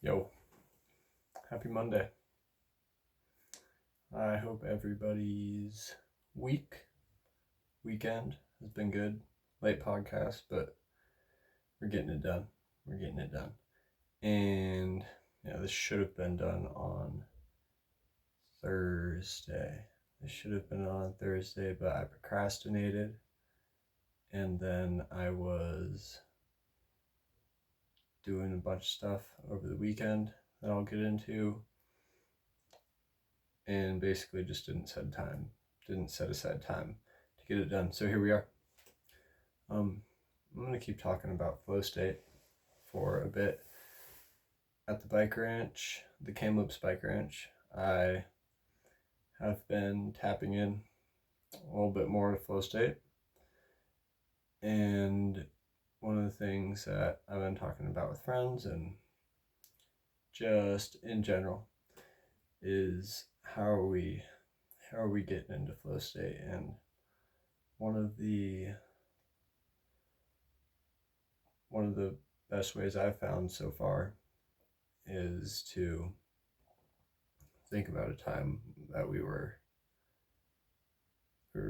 Yo, happy Monday. I hope everybody's weekend has been good. Late podcast, but we're getting it done. We're getting it done. And this should have been done on Thursday. But I procrastinated. And then I was doing a bunch of stuff over the weekend that I'll get into. And basically just didn't set aside time to get it done. So here we are. I'm going to keep talking about flow state for a bit. At the bike ranch, the Kamloops bike ranch, I have been tapping in a little bit more to flow state. And one of the things that I've been talking about with friends and just in general is how are we getting into flow state. And one of the best ways I've found so far is to think about a time that we were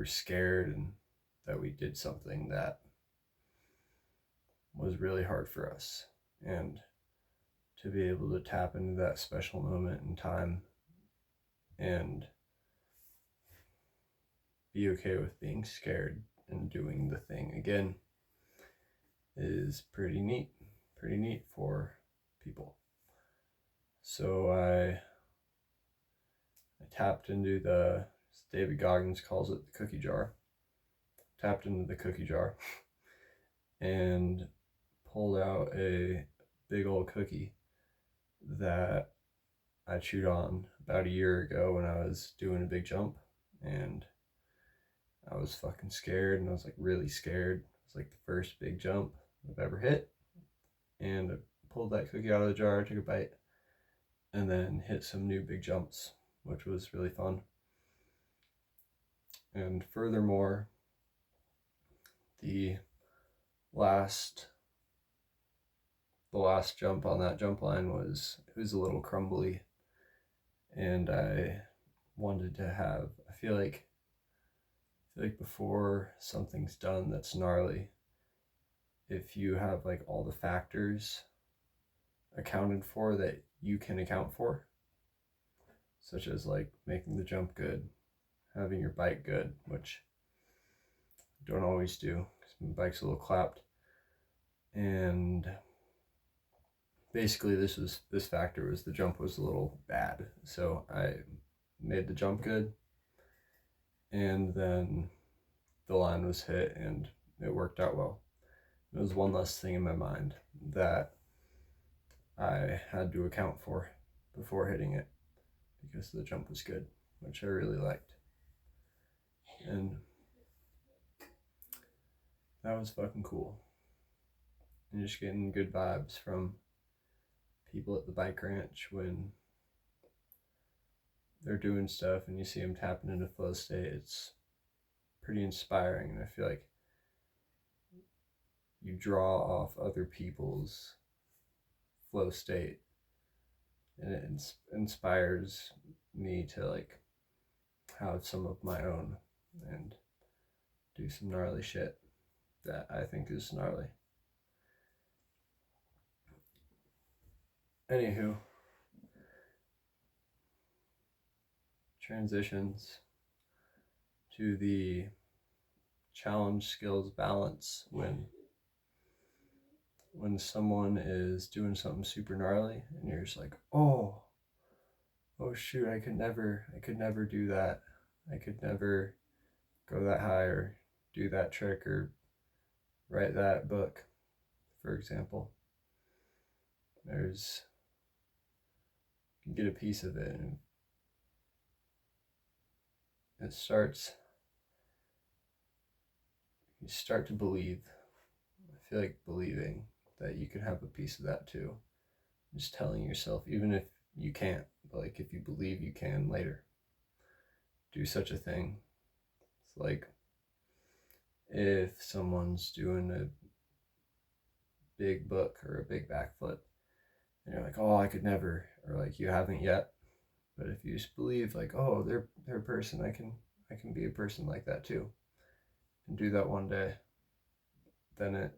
scared and that we did something that was really hard for us, and to be able to tap into that special moment in time and be okay with being scared and doing the thing again is pretty neat for people. So I tapped into David Goggins calls it the cookie jar. Tapped into the cookie jar and pulled out a big old cookie that I chewed on about a year ago when I was doing a big jump, and I was fucking scared, and I was like really scared. It was like the first big jump I've ever hit, and I pulled that cookie out of the jar, took a bite, and then hit some new big jumps, which was really fun. And furthermore, the last jump on that jump line was a little crumbly, and I wanted to have, I feel like before something's done that's gnarly, if you have like all the factors accounted for that you can account for, such as like making the jump good, having your bike good, which I don't always do because my bike's a little clapped, and basically this factor was the jump was a little bad, so I made the jump good, and then the line was hit and it worked out well. It was one less thing in my mind that I had to account for before hitting it, because the jump was good, which I really liked. And that was fucking cool. And just getting good vibes from people at the bike ranch when they're doing stuff and you see them tapping into flow state. It's pretty inspiring, and I feel like you draw off other people's flow state, and it inspires me to like have some of my own and do some gnarly shit that I think is gnarly. Anywho, transitions to the challenge skills balance when someone is doing something super gnarly and you're just like, oh shoot, I could never do that. I could never go that high or do that trick or write that book, for example. You get a piece of it and you start to believe. I feel like believing that you can have a piece of that too. Just telling yourself, even if you can't, but like if you believe you can later, do such a thing. It's like if someone's doing a big book or a big backflip and you're like, oh, I could never, or like you haven't yet. But if you just believe like, oh, they're a person, I can be a person like that too, and do that one day, then it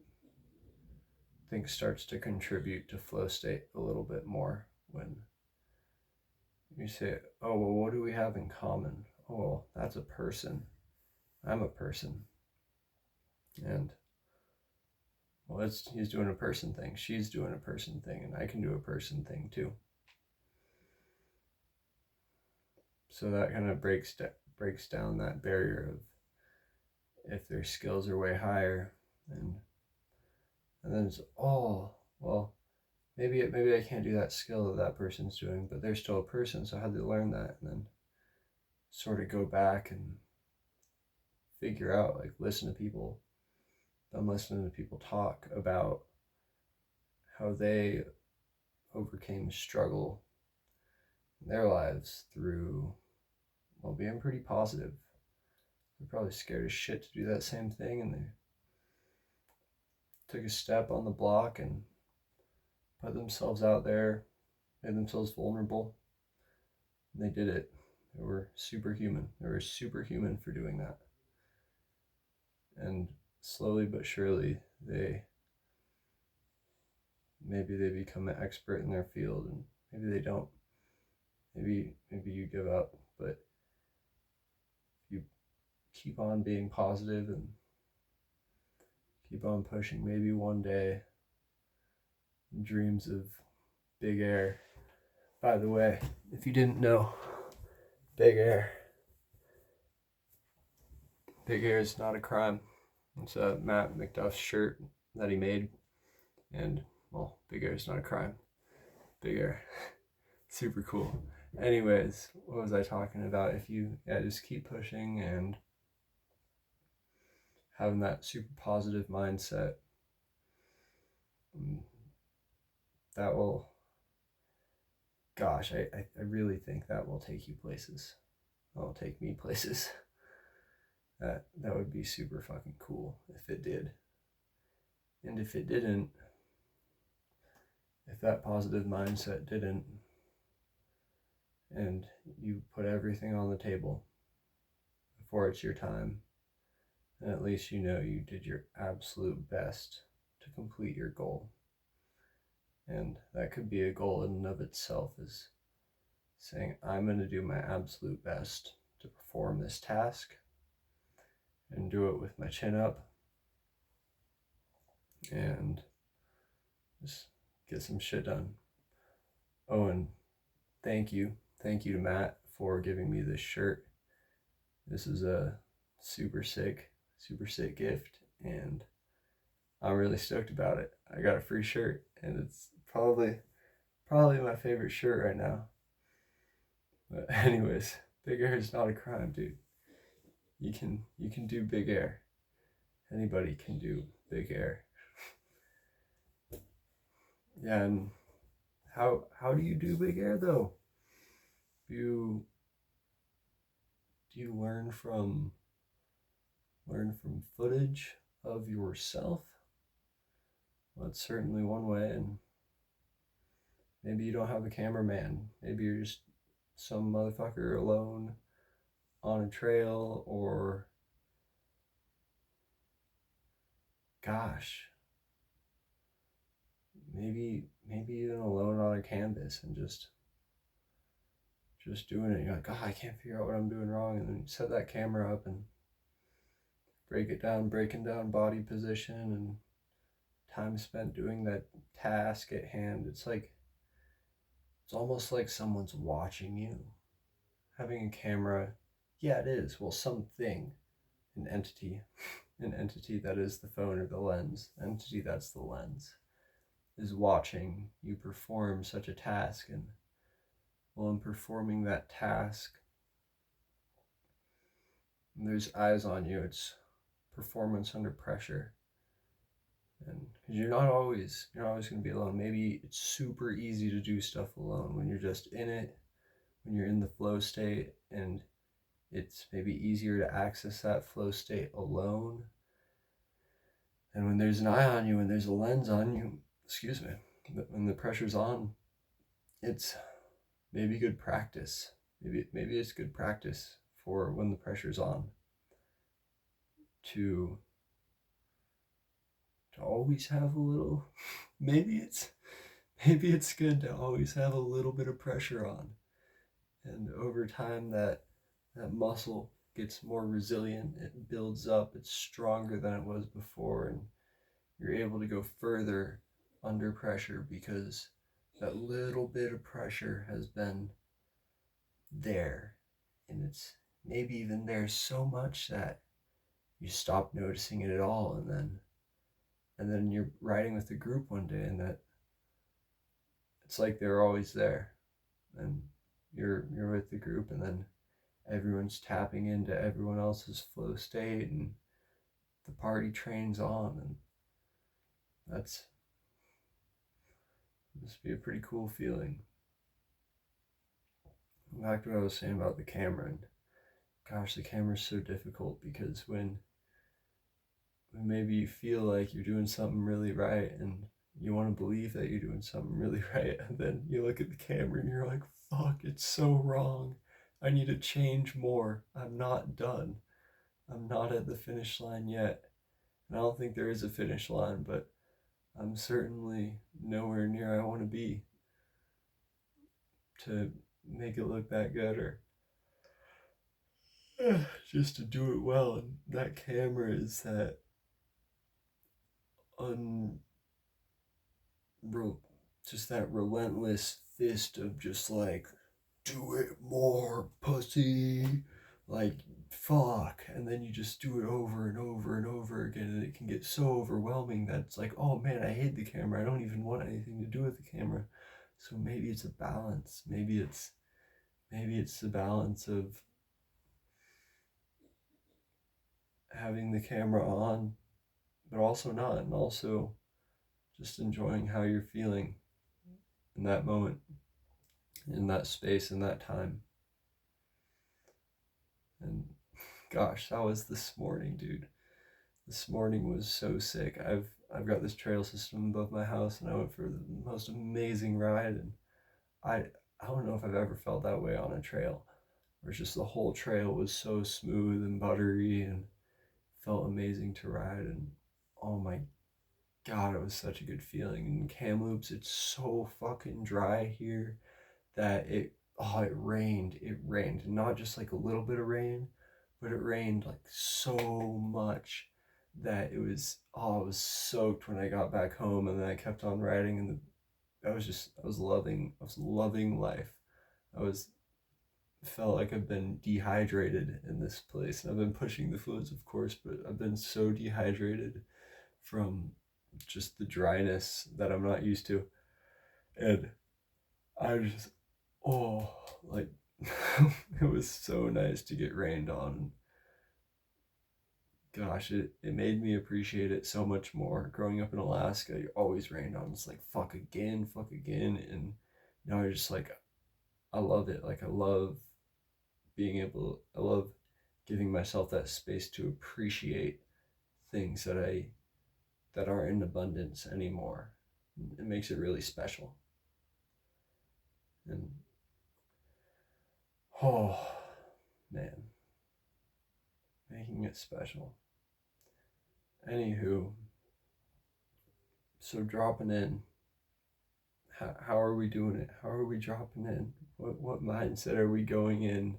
I think starts to contribute to flow state a little bit more when you say, oh, well, what do we have in common? Oh, well, that's a person. I'm a person. And well, he's doing a person thing. She's doing a person thing, and I can do a person thing too. So that kind of breaks down that barrier of if their skills are way higher, and then it's well, maybe I can't do that skill that person's doing, but they're still a person. So how do they learn that? And then sort of go back and figure out, like, listen to people. I'm listening to people talk about how they overcame struggle in their lives through, well, being pretty positive. They're probably scared as shit to do that same thing, and they took a step on the block and put themselves out there, made themselves vulnerable, and they did it. They were superhuman. They were superhuman for doing that. And slowly but surely, maybe they become an expert in their field, and maybe they don't. Maybe you give up, but you keep on being positive and keep on pushing. Maybe one day, dreams of big air. By the way, if you didn't know, big air is not a crime. It's a Matt McDuff's shirt that he made, and well, big air is not a crime. Big air, super cool. Anyways, what was I talking about? If you just keep pushing and having that super positive mindset, that will, gosh, I really think that will take you places. That will take me places. That would be super fucking cool if it did. And if it didn't, if that positive mindset didn't, and you put everything on the table before it's your time, and at least you know you did your absolute best to complete your goal. And that could be a goal in and of itself, is saying, I'm going to do my absolute best to perform this task and do it with my chin up and just get some shit done. Oh, and thank you to Matt for giving me this shirt. This is a super sick gift, and I'm really stoked about it. I got a free shirt, and it's probably my favorite shirt right now. But anyways, big air is not a crime, dude. You can do big air. Anybody can do big air. Yeah, and how do you do big air though? Do you learn from footage of yourself? Well, that's certainly one way, and maybe you don't have a cameraman. Maybe you're just some motherfucker alone on a trail, or gosh, maybe even alone on a canvas and just doing it. You're like, oh, I can't figure out what I'm doing wrong, and then you set that camera up and breaking down body position and time spent doing that task at hand. It's almost like someone's watching you. Having a camera, yeah, it is. Well, something, an entity that is the phone or the lens, entity that's the lens, is watching you perform such a task. And while I'm performing that task, there's eyes on you. It's performance under pressure. And because you're not always going to be alone. Maybe it's super easy to do stuff alone when you're just in it, when you're in the flow state, and it's maybe easier to access that flow state alone. And when there's an eye on you, when there's a lens on you, when the pressure's on, it's maybe good practice. Maybe it's good practice for when the pressure's on to always have a little. Maybe it's good to always have a little bit of pressure on, and over time that muscle gets more resilient. It builds up. It's stronger than it was before, and you're able to go further under pressure because that little bit of pressure has been there, and it's maybe even there so much that you stop noticing it at all, and then you're riding with the group one day, and that it's like they're always there, and you're with the group, and then everyone's tapping into everyone else's flow state, and the party trains on, and that's must be a pretty cool feeling. Back to what I was saying about the camera, and gosh, the camera's so difficult because when maybe you feel like you're doing something really right and you want to believe that you're doing something really right, and then you look at the camera and you're like, fuck, it's so wrong. I need to change more. I'm not done. I'm not at the finish line yet. And I don't think there is a finish line, but I'm certainly nowhere near I want to be to make it look that good, or just to do it well. And that camera is that un just that relentless fist of just like, do it more, pussy. Like, fuck. And then you just do it over and over and over again, and it can get so overwhelming that it's like, oh man, I hate the camera. I don't even want anything to do with the camera. So maybe it's a balance. Maybe it's the balance of having the camera on, but also not, and also just enjoying how you're feeling in that moment, in that space, in that time. And gosh, that was this morning, dude. This morning was so sick. I've got this trail system above my house, and I went for the most amazing ride, and I don't know if I've ever felt that way on a trail, where it's just the whole trail was so smooth and buttery and felt amazing to ride. And oh my god, it was such a good feeling. In Kamloops, it's so fucking dry here that it rained. It rained. Not just like a little bit of rain, but it rained like so much that I was soaked when I got back home, and then I kept on riding, and I was loving life. I was felt like I've been dehydrated in this place. And I've been pushing the fluids, of course, but I've been so dehydrated from just the dryness that I'm not used to. And I just, oh, like, it was so nice to get rained on. Gosh, it made me appreciate it so much more. Growing up in Alaska, you always rained on. It's like, fuck again, fuck again. And now I just like, I love it. Like, I love I love giving myself that space to appreciate things that aren't in abundance anymore. It makes it really special. And oh man, making it special. Anywho, so dropping in. How are we doing it? How are we dropping in? What mindset are we going in?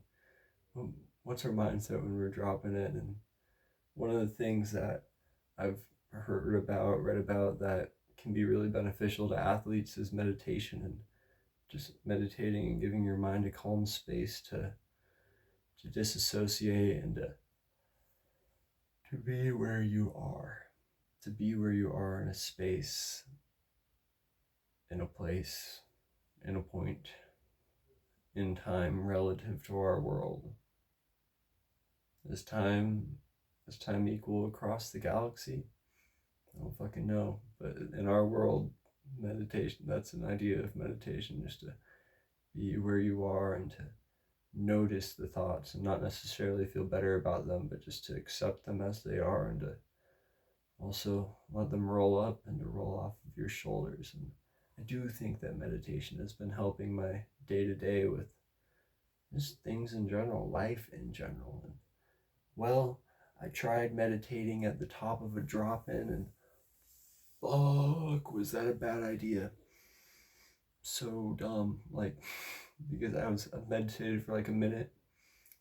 What's our mindset when we're dropping in? And one of the things that I've read about that can be really beneficial to athletes is meditation, and just meditating and giving your mind a calm space to disassociate and to be where you are, in a space, in a place, in a point in time relative to our world. Is time equal across the galaxy? I don't fucking know. But in our world, meditation, that's an idea of meditation, just to be where you are and to notice the thoughts and not necessarily feel better about them, but just to accept them as they are, and to also let them roll up and to roll off of your shoulders, I do think that meditation has been helping my day to day with just things in general, life in general. And well, I tried meditating at the top of a drop in, and fuck, was that a bad idea? So dumb. Like, because I meditated for like a minute,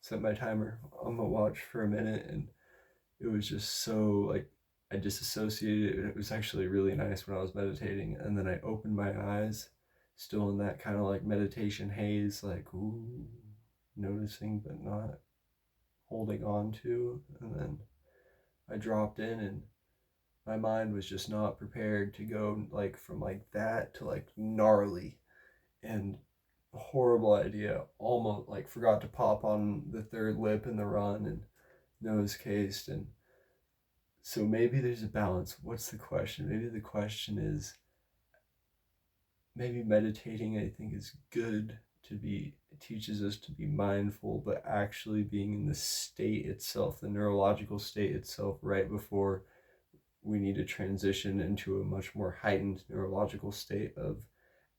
set my timer on my watch for a minute, and it was just so like I disassociated. It was actually really nice when I was meditating, and then I opened my eyes, still in that kind of like meditation haze, like ooh, noticing but not holding on to, and then I dropped in, and my mind was just not prepared to go like from like that to like gnarly and horrible idea. Almost like forgot to pop on the third lip in the run and nose cased. And so maybe there's a balance. What's the question? Maybe the question is, maybe meditating, I think, is good to be, it teaches us to be mindful, but actually being in the state itself, the neurological state itself, right before we need to transition into a much more heightened neurological state of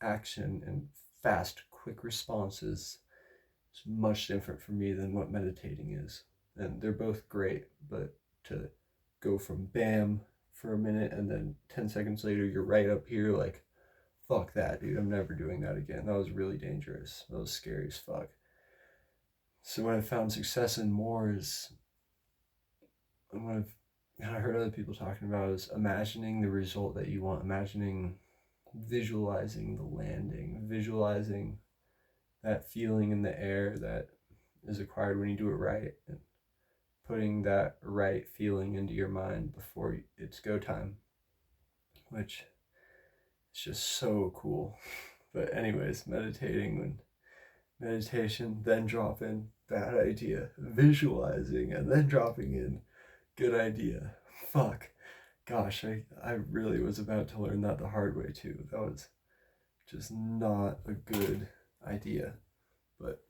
action and fast, quick responses. It's much different for me than what meditating is. And they're both great, but to go from bam for a minute and then 10 seconds later you're right up here, like, fuck that, dude. I'm never doing that again. That was really dangerous. That was scary as fuck. So what I've found success in more is, and what I heard other people talking about, is imagining the result that you want, visualizing the landing, visualizing that feeling in the air that is acquired when you do it right, and putting that right feeling into your mind before it's go time, which is just so cool. But anyways, meditation, then drop in, bad idea, visualizing, and then dropping in, good idea. Fuck. Gosh, I really was about to learn that the hard way too. That was just not a good idea. But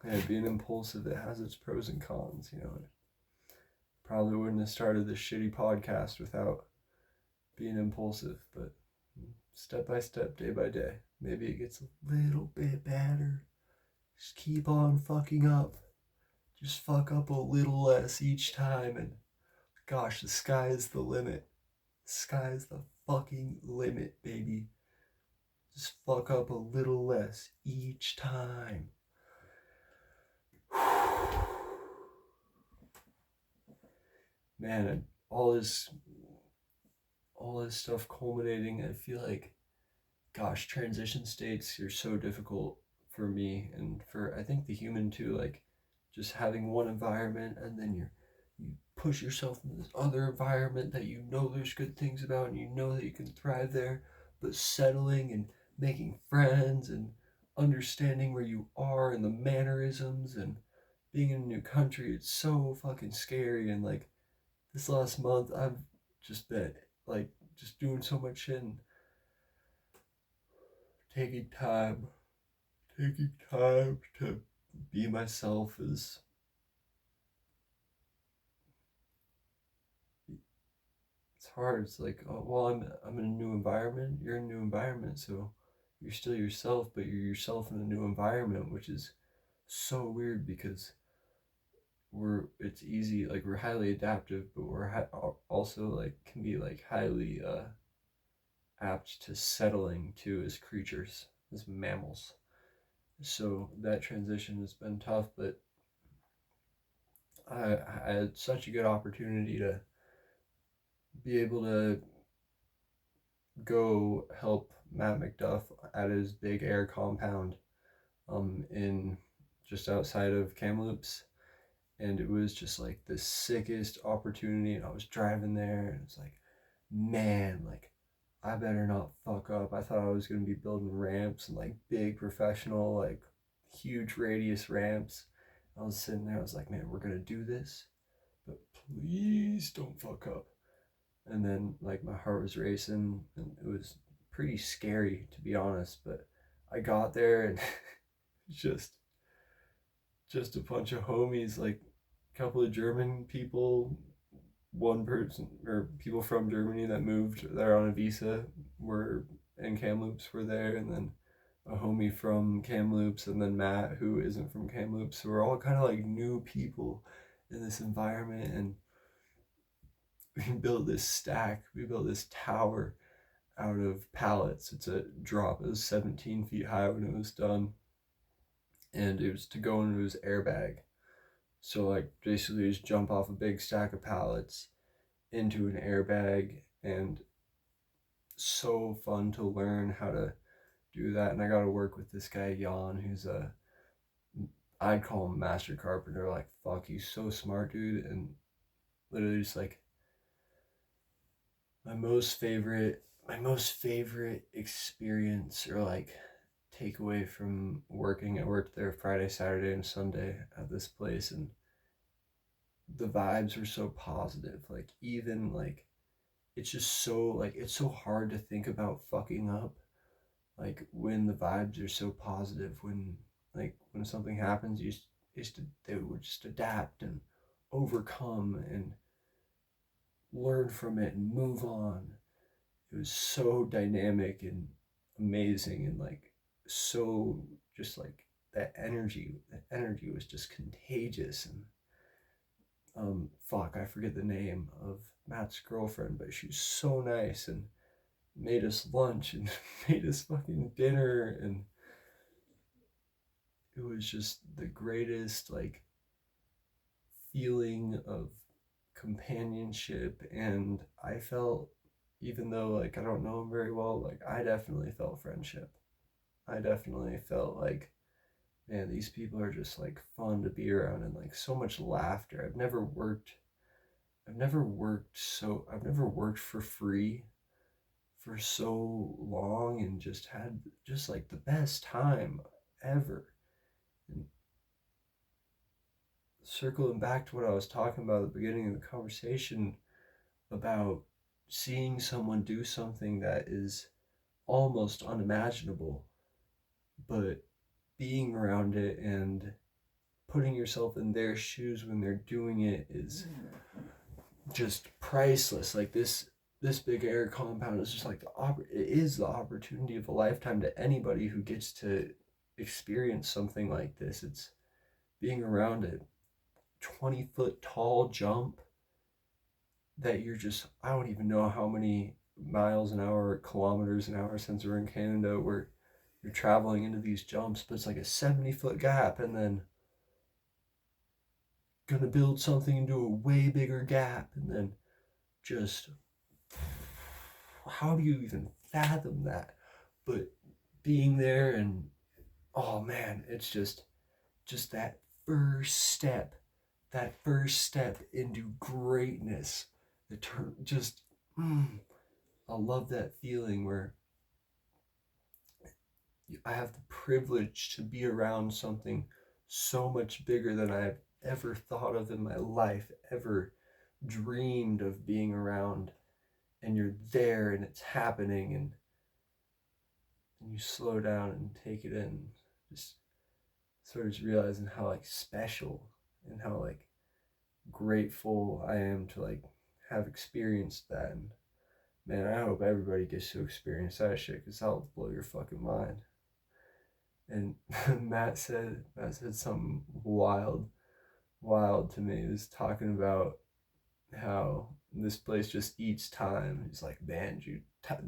yeah, being impulsive, it has its pros and cons, you know. Probably wouldn't have started this shitty podcast without being impulsive, but step by step, day by day, maybe it gets a little bit better. Just keep on fucking up. Just fuck up a little less each time, and gosh, the sky is the limit. The sky is the fucking limit, baby. Just fuck up a little less each time. Man, all this stuff culminating, I feel like, gosh, transition states are so difficult for me and for, I think, the human too. Like, just having one environment and then you push yourself into this other environment that you know there's good things about and you know that you can thrive there, but settling and making friends and understanding where you are and the mannerisms and being in a new country, it's so fucking scary. And like this last month, I've just been like just doing so much shit and taking time to be myself is, it's hard. It's like, oh, well, I'm in a new environment. You're in a new environment, so you're still yourself, but you're yourself in a new environment, which is so weird because it's easy, like we're highly adaptive, but we're also like can be like highly apt to settling too as creatures, as mammals. So that transition has been tough, but I had such a good opportunity to be able to go help Matt McDuff at his big air compound in just outside of Kamloops. And it was just like the sickest opportunity. And I was driving there and it's like, man, like I better not fuck up. I thought I was going to be building ramps and like big professional, like huge radius ramps. I was sitting there, I was like, man, we're going to do this, but please don't fuck up. And then like my heart was racing and it was pretty scary to be honest, but I got there and just a bunch of homies, like a couple of German people, one person or people from Germany that moved there on a visa were and Kamloops were there, and then a homie from Kamloops, and then Matt, who isn't from Kamloops. So we're all kind of like new people in this environment, and we built this stack. We built this tower out of pallets. It's a drop. It was 17 feet high when it was done, and it was to go into his airbag. So like basically just jump off a big stack of pallets into an airbag, and so fun to learn how to do that. And I got to work with this guy Jan, who's a, I'd call him master carpenter. Like fuck, he's so smart, dude. And literally just like my most favorite experience, or like takeaway from working. I worked there Friday, Saturday, and Sunday at this place, and the vibes were so positive. Like even like it's just so like it's so hard to think about fucking up, like when the vibes are so positive, when like when something happens, they would just adapt and overcome and learn from it and move on. It was so dynamic and amazing, and like so just like that energy was just contagious. And fuck, I forget the name of Matt's girlfriend, but she was so nice and made us lunch and made us fucking dinner, and it was just the greatest like feeling of companionship. And I felt, even though like I don't know him very well, like I definitely felt friendship. I definitely felt like, man, these people are just like fun to be around, and like so much laughter. I've never worked for free for so long, and just had just like the best time ever. And circling back to what I was talking about at the beginning of the conversation about seeing someone do something that is almost unimaginable, but being around it and putting yourself in their shoes when they're doing it is just priceless. Like this big air compound is just like it is the opportunity of a lifetime to anybody who gets to experience something like this. It's being around a 20-foot tall jump that you're just, I don't even know how many miles an hour, kilometers an hour, since we're in Canada, where you're traveling into these jumps, but it's like a 70-foot gap, and then gonna build something into a way bigger gap, and then just, how do you even fathom that? But being there, and oh man, it's just that first step into greatness. The turn just I love that feeling where I have the privilege to be around something so much bigger than I've ever thought of in my life, ever dreamed of being around. And you're there, and it's happening, and you slow down and take it in, just sort of just realizing how like special and how like grateful I am to like have experienced that. And man, I hope everybody gets to experience that shit, because that'll blow your fucking mind. And Matt said something wild to me. He was talking about how this place just eats time. He's like, man, dude,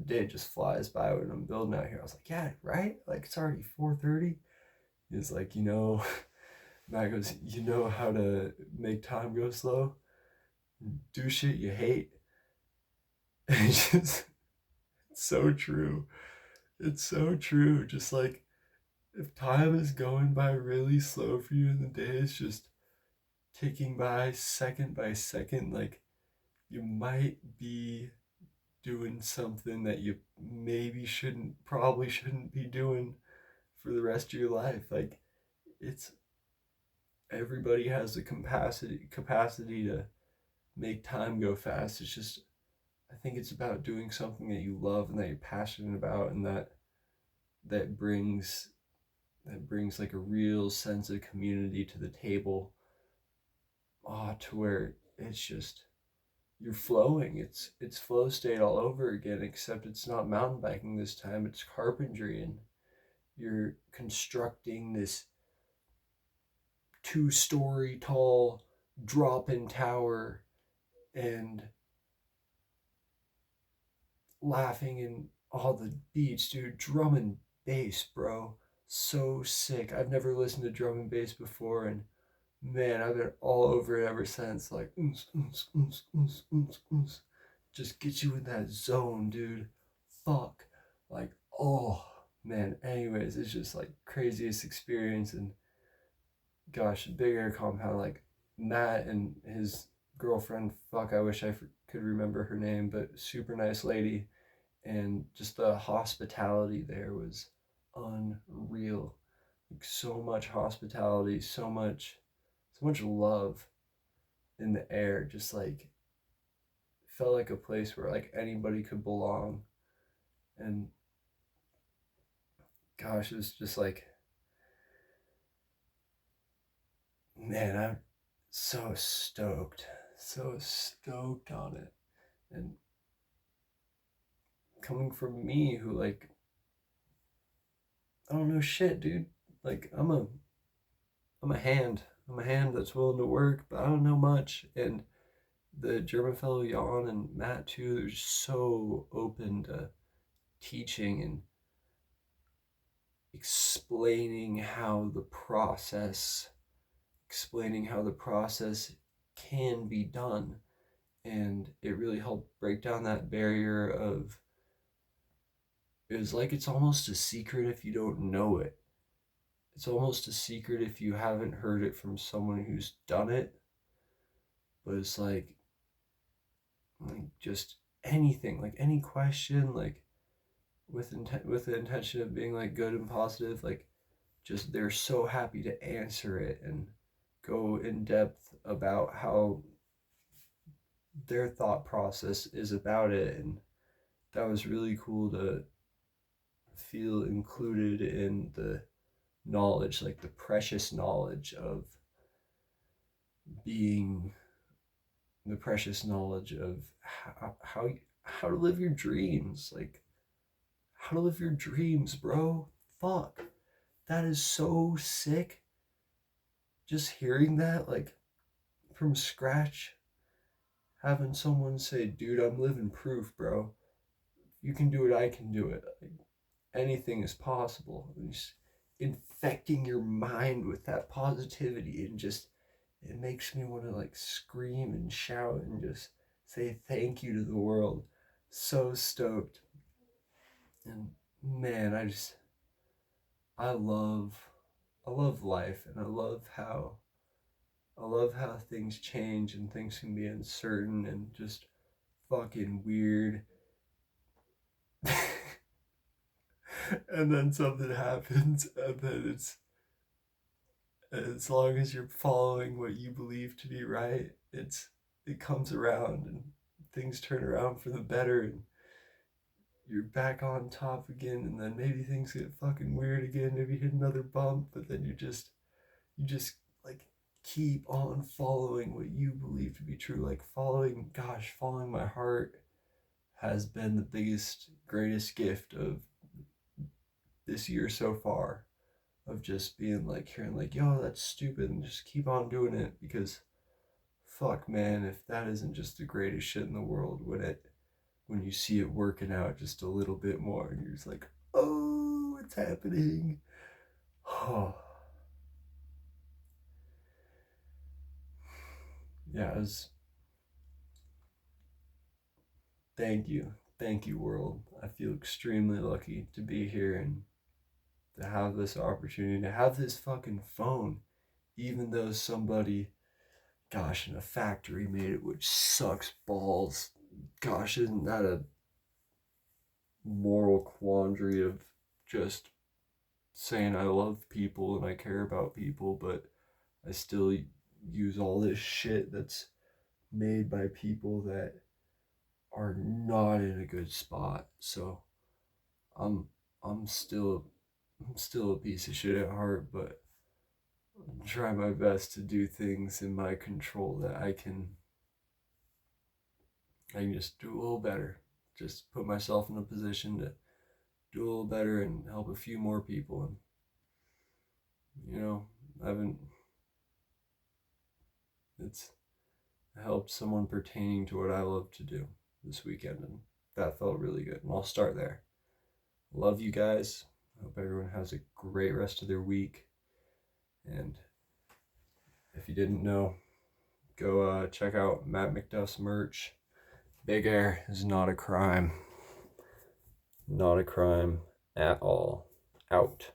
day just flies by when I'm building out here. I was like, yeah, right? Like it's already 4:30. He's like, Matt goes, you know how to make time go slow? Do shit you hate. And it's just it's so true. It's so true. Just like if time is going by really slow for you, and the day is just ticking by second, like you might be doing something that you probably shouldn't be doing for the rest of your life. Like it's everybody has the capacity to make time go fast. It's just, I think it's about doing something that you love and that you're passionate about, and that brings like a real sense of community to the table. To where it's just you're flowing. It's flow state all over again, except it's not mountain biking this time. It's carpentry, and you're constructing this 2-story tall drop-in tower and laughing in all the beats, dude. Drum and bass, bro. So sick. I've never listened to drum and bass before, and man, I've been all over it ever since. Like, just get you in that zone, dude. Fuck. Like, oh, man. Anyways, it's just like craziest experience. And gosh, Big Air Compound, like Matt and his girlfriend, fuck, I wish I could remember her name, but super nice lady. And just the hospitality there was unreal. Like, so much hospitality, so much love in the air. Just like felt like a place where like anybody could belong. And gosh, it was just like, man, I'm so stoked on it. And coming from me, who like, I don't know shit, dude. Like, I'm a hand. I'm a hand that's willing to work, but I don't know much. And the German fellow Jan and Matt too, they're just so open to teaching and explaining how the process can be done. And it really helped break down that barrier of, it was like it's almost a secret if you don't know it. It's almost a secret if you haven't heard it from someone who's done it. But it's like just anything, like any question, like with the intention of being like good and positive, like just they're so happy to answer it and go in depth about how their thought process is about it. And that was really cool to feel included in the knowledge, like the precious knowledge of being, the precious knowledge of how to live your dreams, like how to live your dreams, bro. Fuck, that is so sick. Just hearing that, like from scratch, having someone say, dude, I'm living proof, bro. You can do it, I can do it. Like, anything is possible. And just infecting your mind with that positivity, and just, it makes me want to like scream and shout and just say thank you to the world. So stoked. And man, I love I love life, and I love how things change and things can be uncertain and just fucking weird. And then something happens, and then it's, as long as you're following what you believe to be right, it comes around and things turn around for the better, and you're back on top again. And then maybe things get fucking weird again, maybe hit another bump, but then you just like keep on following what you believe to be true. Like following my heart has been the biggest, greatest gift of this year so far, of just being like, hearing like, yo, that's stupid, and just keep on doing it. Because fuck, man, if that isn't just the greatest shit in the world, when you see it working out just a little bit more, and you're just like, oh, it's happening. Oh. Yeah, it was, thank you, world. I feel extremely lucky to be here and to have this opportunity, to have this fucking phone, even though somebody, gosh, in a factory made it, which sucks balls. Gosh, isn't that a moral quandary of just saying I love people and I care about people, but I still use all this shit that's made by people that are not in a good spot. So I'm I'm still I'm still a piece of shit at heart, but I try my best to do things in my control that I can I can just do a little better. Just put myself in a position to do a little better and help a few more people. And, I haven't, it's helped someone pertaining to what I love to do this weekend. And that felt really good. And I'll start there. Love you guys. Hope everyone has a great rest of their week. And if you didn't know, go check out Matt McDuff's merch. Big Air is not a crime. Not a crime at all. Out.